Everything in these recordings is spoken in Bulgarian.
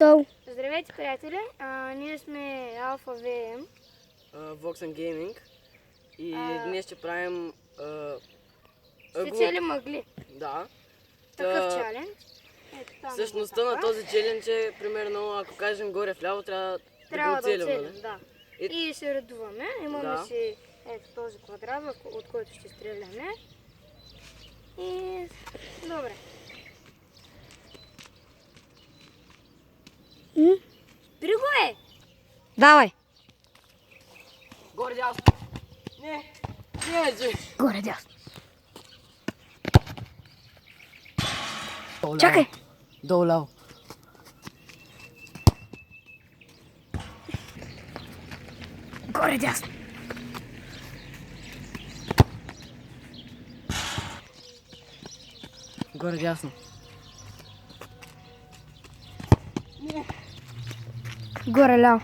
Go. Здравейте, приятели! Ние сме Alpha VM. Voxen Gaming и днес ще правим Спечели мъгли. Да. Такъв чалендж. Същността на този челендж е, примерно, ако кажем горе вляво, трябва да го оцелим, да. И се редуваме. Имаме си ето този квадрат, от който ще стреляме. И добре. Спри го е! Давай. Горе дясно. Не, че. Горе дясно. Чакай. Долу ляво. Горе дясно. Горе дясно. Горе ляво.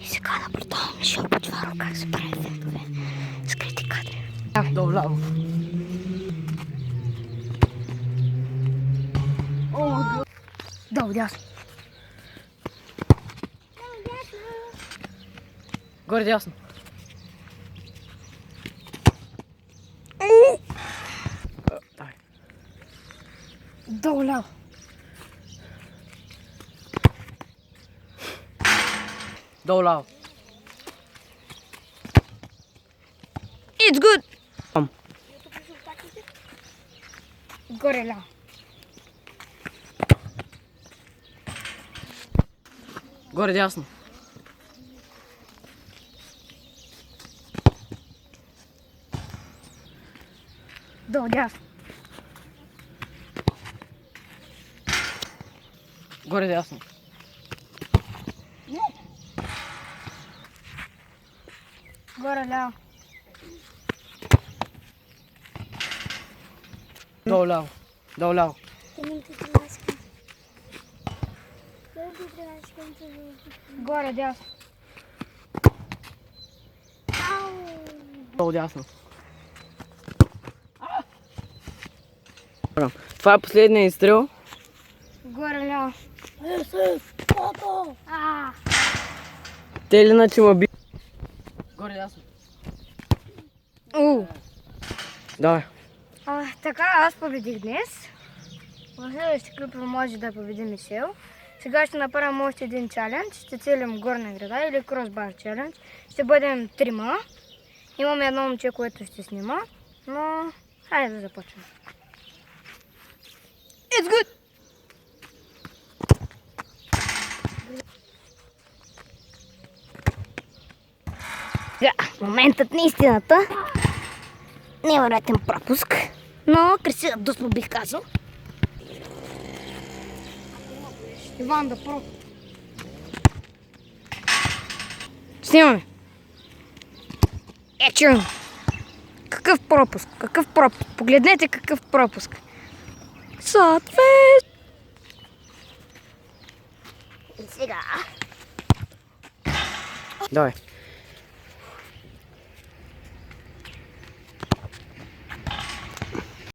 И сега наблюдавам Мишел Почваров как се прави филмове. Скрити кадри. Долу ляво. Долу дясно. Горе дясно. Давай. Долу ляво. Долу ляво. It's good. Горе ляво. Горе дясно. Долу дясно. Горе дясно. Горе ляво. Долу ляво. Долу ляво. Горе дясно. Долу дясно. Това е последния изстрел. Горе ляво. Те или иначе ма би. Горе дясно. Давай. Така, аз победих днес. В следващия клип може да победи Мишел. Сега ще направим още един чалендж. Ще целим горна града или кросбар чалендж. Ще бъдем трима. Имаме едно момче, което ще снима. Но, хайде да започнем. It's good! Моментът на истината. Невероятен пропуск. Но красива досма бих казал. Иван да про. Снимаме. Ечо. Какъв пропуск? Какъв пропуск? Погледнете какъв пропуск. Съответно. И сега. Давай.